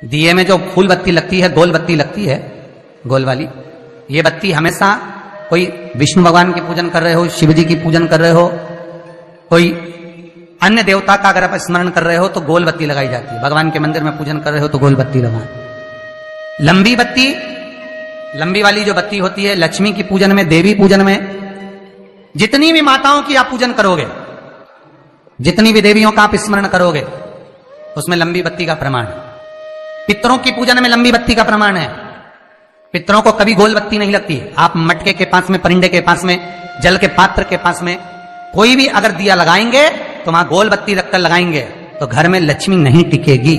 दिए में जो फूल बत्ती लगती है, गोल बत्ती लगती है, गोल वाली, ये बत्ती हमेशा कोई विष्णु भगवान की पूजन कर रहे हो, शिव जी की पूजन कर रहे हो, कोई अन्य देवता का अगर आप स्मरण कर रहे हो तो गोल बत्ती लगाई जाती है। भगवान के मंदिर में पूजन कर रहे हो तो गोल बत्ती लगाएं। लंबी बत्ती, लंबी वाली जो बत्ती होती है, लक्ष्मी की पूजन में, देवी पूजन में, जितनी भी माताओं की आप पूजन करोगे, जितनी भी देवियों का आप स्मरण करोगे, उसमें लंबी बत्ती का प्रमाण है। पितरों की पूजन में लंबी बत्ती का प्रमाण है। पितरों को कभी गोल बत्ती नहीं लगती। आप मटके के पास में, परिंदे के पास में, जल के पात्र के पास में कोई भी अगर दिया लगाएंगे तो वहां गोल बत्ती रखकर लगाएंगे तो घर में लक्ष्मी नहीं टिकेगी।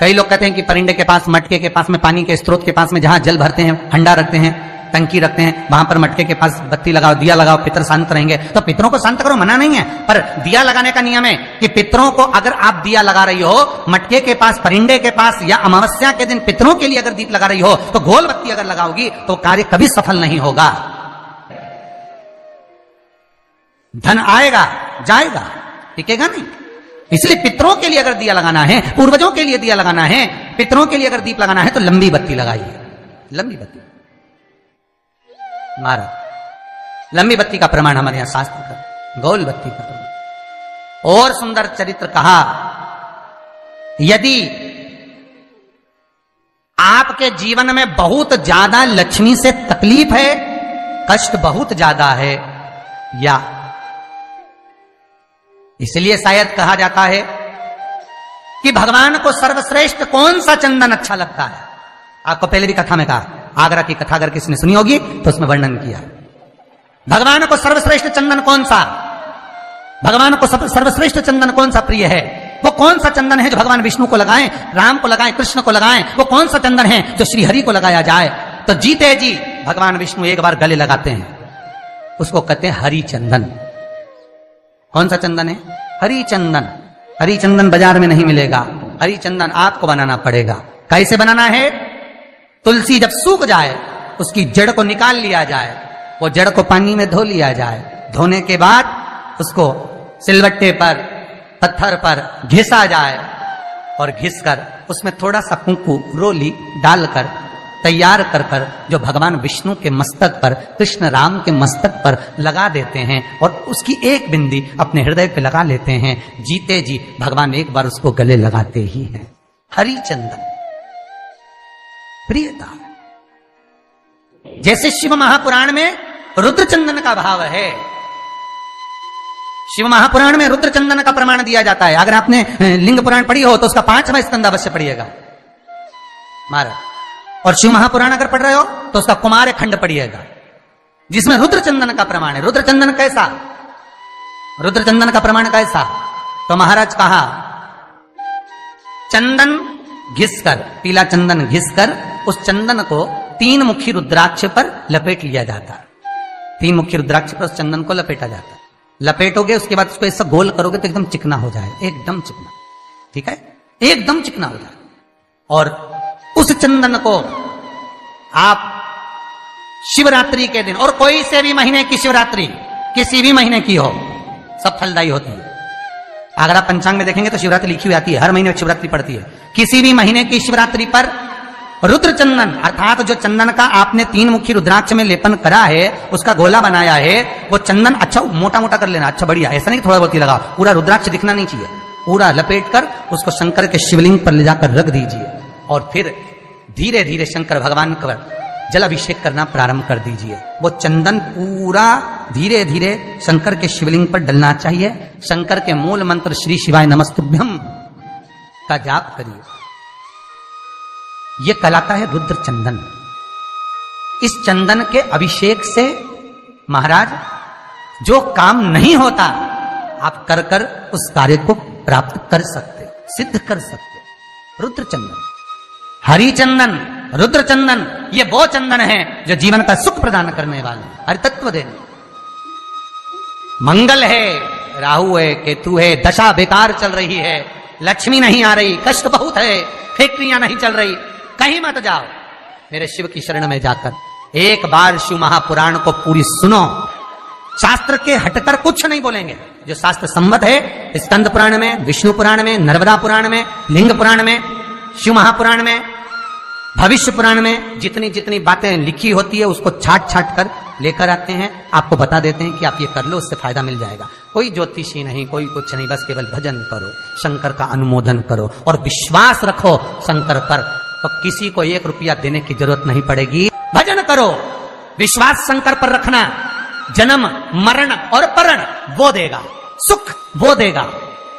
कई लोग कहते हैं कि परिंदे के पास, मटके के पास में, पानी के स्रोत के पास में जहां जल भरते हैं, हंडा रखते हैं, टंकी रखते हैं, वहां पर मटके के पास बत्ती लगाओ, दिया लगाओ, पितर शांत रहेंगे। तो पितरों को शांत करो, मना नहीं है, पर दिया लगाने का नियम है कि पितरों को अगर आप दिया लगा रही हो मटके के पास, परिंदे के पास, या अमावस्या के दिन पितरों के लिए अगर दीप लगा रही हो तो गोल बत्ती अगर लगाओगी तो कार्य कभी सफल नहीं होगा। धन आएगा जाएगा, टिकेगा नहीं। इसलिए पितरों के लिए अगर दिया लगाना है, पूर्वजों के लिए दिया लगाना है, पितरों के लिए अगर दीप लगाना है तो लंबी बत्ती लगाइए, लंबी बत्ती। महाराज लंबी बत्ती का प्रमाण हमारे यहां शास्त्र का, गोल बत्ती का प्रमाण। और सुंदर चरित्र कहा, यदि आपके जीवन में बहुत ज्यादा लक्ष्मी से तकलीफ है, कष्ट बहुत ज्यादा है, या इसलिए शायद कहा जाता है कि भगवान को सर्वश्रेष्ठ कौन सा चंदन अच्छा लगता है। आपको पहले भी कथा में कहा, आगरा की कथा अगर किसी ने सुनी होगी तो उसमें वर्णन किया। भगवान को सर्वश्रेष्ठ चंदन कौन सा, भगवान को सर्वश्रेष्ठ चंदन कौन सा प्रिय है, वो कौन सा चंदन है जो भगवान विष्णु को लगाएं, राम को लगाएं, कृष्ण को लगाएं, वो कौन सा चंदन है जो श्री हरि को लगाया जाए। तो जीते जी भगवान विष्णु एक बार गले लगाते हैं, उसको कहते हैं हरि चंदन। कौन सा चंदन है? हरि चंदन। हरि चंदन बाजार में नहीं मिलेगा, हरि चंदन आपको बनाना पड़ेगा। कैसे बनाना है? तुलसी जब सूख जाए उसकी जड़ को निकाल लिया जाए, वो जड़ को पानी में धो लिया जाए, धोने के बाद उसको सिलवट्टे पर, पत्थर पर घिसा जाए और घिसकर उसमें थोड़ा सा कुंकू, रोली डालकर तैयार कर कर जो भगवान विष्णु के मस्तक पर, कृष्ण राम के मस्तक पर लगा देते हैं और उसकी एक बिंदी अपने हृदय पे लगा लेते हैं। जीते जी भगवान एक बार उसको गले लगाते ही हैं। हरि चंदन प्रियता। जैसे शिव महापुराण में रुद्र चंदन का भाव है, शिव महापुराण में रुद्र चंदन का प्रमाण दिया जाता है। अगर आपने लिंग पुराण पढ़ी हो तो उसका 5वां स्कंद अवश्य पढ़िएगा महाराज। और शिव महापुराण अगर पढ़ रहे हो तो उसका कुमार खंड पढ़िएगा, जिसमें रुद्र चंदन का प्रमाण है। रुद्र चंदन कैसा? रुद्र चंदन का प्रमाण कैसा? तो महाराज कहा, चंदन घिसकर, पीला चंदन घिसकर उस चंदन को 3 मुखी रुद्राक्ष पर लपेट लिया जाता। 3 मुखी रुद्राक्ष पर उस चंदन को लपेटा जाता। लपेटोगे उसके बाद उसको ऐसा गोल करोगे तो एकदम चिकना हो जाए, एकदम चिकना, ठीक है, एकदम चिकना हो जाए। और उस चंदन को आप शिवरात्रि के दिन, और कोई से भी महीने की शिवरात्रि, किसी भी महीने की हो, सब फलदायी होती है। अगर आप पंचांग में देखेंगे तो शिवरात्रि लिखी हुई आती है, हर महीने शिवरात्रि पड़ती है। किसी भी महीने की शिवरात्रि पर रुद्र चंदन, अर्थात जो चंदन का आपने 3 मुखी रुद्राक्ष में लेपन करा है, उसका गोला बनाया है, वो चंदन अच्छा मोटा मोटा कर लेना, अच्छा बढ़िया, ऐसा नहीं थोड़ा बहुत ही लगा, पूरा रुद्राक्ष दिखना नहीं चाहिए। पूरा लपेट कर उसको शंकर के शिवलिंग पर ले जाकर रख दीजिए और फिर धीरे धीरे शंकर भगवान का जल अभिषेक करना प्रारंभ कर दीजिए। वो चंदन पूरा धीरे धीरे शंकर के शिवलिंग पर डलना चाहिए। शंकर के मूल मंत्र श्री शिवाय नमस्तुभ्यम का जाप करिए। ये कहलाता है रुद्र चंदन। इस चंदन के अभिषेक से महाराज जो काम नहीं होता आप कर कर उस कार्य को प्राप्त कर सकते, सिद्ध कर सकते। रुद्र चंदन, हरि चंदन, रुद्र चंदन, ये वो चंदन है जो जीवन का सुख प्रदान करने वाले, हरि तत्व देने। मंगल है, राहु है, केतु है, दशा बेकार चल रही है, लक्ष्मी नहीं आ रही, कष्ट बहुत है, फैक्ट्रियां नहीं चल रही, कहीं मत जाओ, मेरे शिव की शरण में जाकर एक बार शिव महापुराण को पूरी सुनो, शास्त्र के हटकर कुछ नहीं बोलेंगे। जो शास्त्र सम्मत है, स्कंद पुराण में, विष्णु पुराण में, नर्मदा पुराण में, लिंग पुराण में, शिव महापुराण में, भविष्य पुराण में जितनी जितनी बातें लिखी होती है उसको छाट छाट कर लेकर आते हैं, आपको बता देते हैं कि आप ये कर लो, उससे फायदा मिल जाएगा। कोई ज्योतिषी नहीं, कोई कुछ नहीं, बस केवल भजन करो, शंकर का अनुमोदन करो और विश्वास रखो शंकर पर, तो किसी को 1 रुपया देने की जरूरत नहीं पड़ेगी। भजन करो, विश्वास शंकर पर रखना, जन्म मरण और परण वो देगा, सुख वो देगा,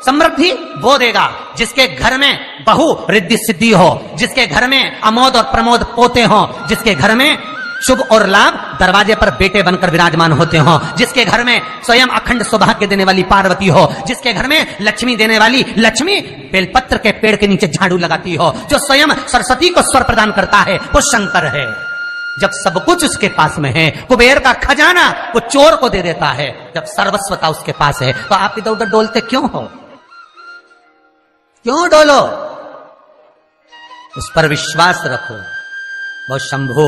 समृद्धि वो देगा। जिसके घर में बहु रिद्धि सिद्धि हो, जिसके घर में अमोद और प्रमोद पोते हो, जिसके घर में शुभ और लाभ दरवाजे पर बेटे बनकर विराजमान होते हो, जिसके घर में स्वयं अखंड सौभाग्य देने वाली पार्वती हो, जिसके घर में लक्ष्मी देने वाली लक्ष्मी बेलपत्र के पेड़ के नीचे झाड़ू लगाती हो, जो स्वयं सरस्वती को स्वर प्रदान करता है वो शंकर है। जब सब कुछ उसके पास में है, कुबेर का खजाना वो चोर को दे देता है, जब सर्वस्वता उसके पास है, तो आप इधर उधर डोलते क्यों हो? क्यों डोलो? उस पर विश्वास रखो। वो शंभु,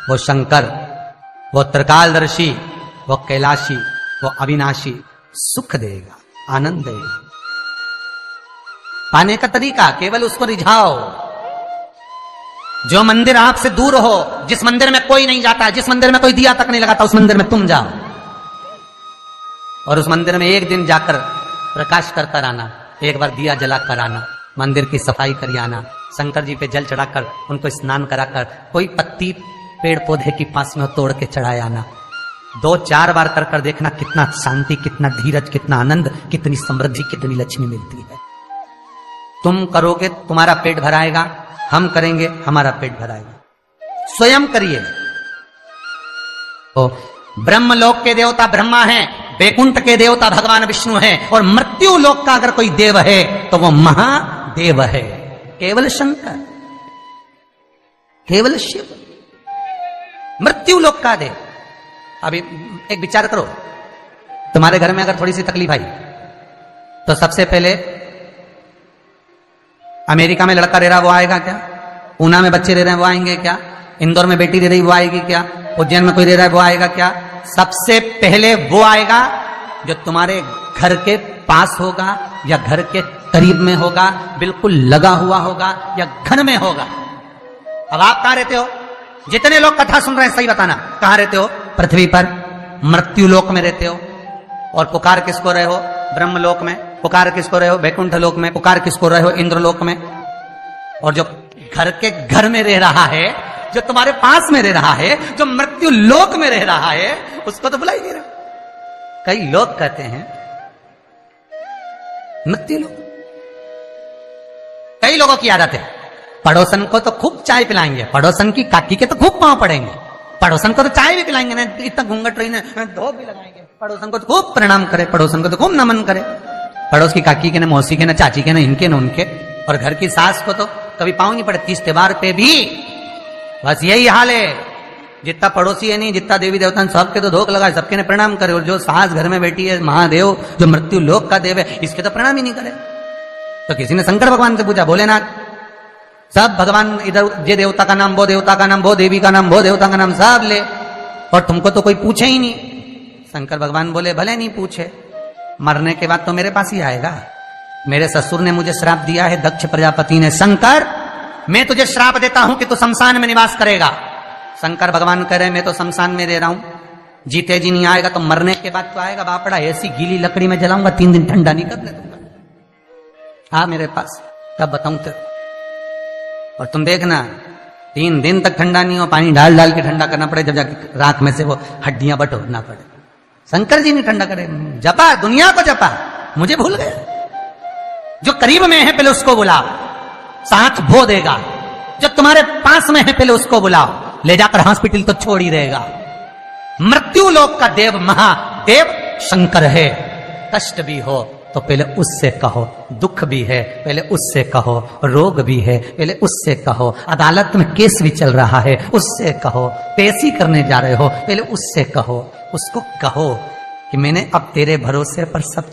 वो शंकर, वो त्रिकालदर्शी, वो कैलाशी, वो अविनाशी सुख देगा, आनंद देगा। पाने का तरीका केवल उसको रिझाओ। जो मंदिर आपसे दूर हो, जिस मंदिर में कोई नहीं जाता, जिस मंदिर में कोई दिया तक नहीं लगाता, उस मंदिर में तुम जाओ और उस मंदिर में एक दिन जाकर प्रकाश करता रहना, एक बार दिया जला कर आना, मंदिर की सफाई कर आना, शंकर जी पे जल चढ़ाकर उनको स्नान कराकर, कोई पत्ती पेड़ पौधे की पास में तोड़ के चढ़ाया आना। 2-4 बार कर कर देखना कितना शांति, कितना धीरज, कितना आनंद, कितनी समृद्धि, कितनी लक्ष्मी मिलती है। तुम करोगे तुम्हारा पेट भराएगा, हम करेंगे हमारा पेट भराएगा। स्वयं करिए। तो ब्रह्मलोक के देवता ब्रह्मा हैं, वैकुंठ के देवता भगवान विष्णु हैं, और मृत्यु लोक का अगर कोई देव है तो वो महादेव है, केवल शंकर, केवल शिव, मृत्यु लोक का देव। अभी एक विचार करो, तुम्हारे घर में अगर थोड़ी सी तकलीफ आई तो सबसे पहले अमेरिका में लड़का रह रहा वो आएगा क्या? पूना में बच्चे रह रहे हैं वो आएंगे क्या? इंदौर में बेटी रह रही वो आएगी क्या? उज्जैन में कोई रह रहा है वो आएगा क्या? सबसे पहले वो आएगा जो तुम्हारे घर के पास होगा या घर के करीब में होगा, बिल्कुल लगा हुआ होगा या घर में होगा। अब आप कहां रहते हो? जितने लोग कथा सुन रहे हैं सही बताना, कहां रहते हो? पृथ्वी पर, मृत्यु लोक में रहते हो। और पुकार किसको रहे हो? ब्रह्मलोक में। पुकार किसको रहे हो? वैकुंठ लोक में। पुकार किसको रहे हो? इंद्रलोक में। और जो घर के घर में रह रहा है, जो तुम्हारे पास में रह रहा है, जो मृत्यु लोक में रह रहा है, उसको तो बुला ही नहीं रहा। कई लोग कहते हैं मृत्यु लोक। कई लोगों की आदत है, पड़ोसन को तो खूब चाय पिलाएंगे, पड़ोसन की काकी के तो खूब पांव पड़ेंगे, पड़ोसन को तो चाय भी पिलाएंगे ना, इतना घूंघट रही ना, धो भी लगाएंगे, पड़ोसन को तो खूब प्रणाम करे, पड़ोसन को तो खूब नमन करे, पड़ोस की काकी के ना, मौसी के ना, चाची के ना, इनके ना उनके। और घर की सास को तो कभी पाँव नहीं पड़े, 30 त्योहार पे भी बस यही हाल है। जितना पड़ोसी है नहीं, जितना देवी देवता सबके तो धोख लगाए, सबके ने प्रणाम करे। और जो सास घर में बैठी है, महादेव जो मृत्यु लोक का देव है, इसके तो प्रणाम ही नहीं करे। तो किसी ने शंकर भगवान से पूछा, भोलेनाथ सब भगवान इधर, ये देवता का नाम, वो देवता का नाम, वो देवी का नाम, वो देवता का नाम सब ले, और तुमको तो कोई पूछे ही नहीं। शंकर भगवान बोले, भले नहीं पूछे, मरने के बाद तो मेरे पास ही आएगा। मेरे ससुर ने मुझे श्राप दिया है, दक्ष प्रजापति ने, शंकर मैं तुझे श्राप देता हूं कि तू शमशान में निवास करेगा। शंकर भगवान कह रहे, मैं तो शमशान में रह रहा हूं, जीते जी नहीं आएगा तो मरने के बाद तो आएगा। बापड़ा ऐसी गीली लकड़ी में जलाऊंगा, 3 दिन ठंडा नहीं करने दूंगा। हाँ मेरे पास, तब बताऊं तेरे। और तुम देखना 3 दिन तक ठंडा नहीं हो, पानी डाल डाल के ठंडा करना पड़े, जब जाके रात में से वो हड्डियां बटोरना पड़े। शंकर जी नहीं ठंडा करे, जपा दुनिया को जपा, मुझे भूल गया। जो करीब में है पहले उसको बुलाओ, साथ वो देगा। जो तुम्हारे पास में है पहले उसको बुलाओ, ले जाकर हॉस्पिटल तो छोड़ ही रहेगा। मृत्यु लोक का देव महादेव शंकर है। कष्ट भी हो तो पहले उससे कहो, दुख भी है पहले उससे कहो, रोग भी है पहले उससे कहो, अदालत में केस भी चल रहा है उससे कहो, पेशी करने जा रहे हो पहले उससे कहो। उसको कहो कि मैंने अब तेरे भरोसे पर सब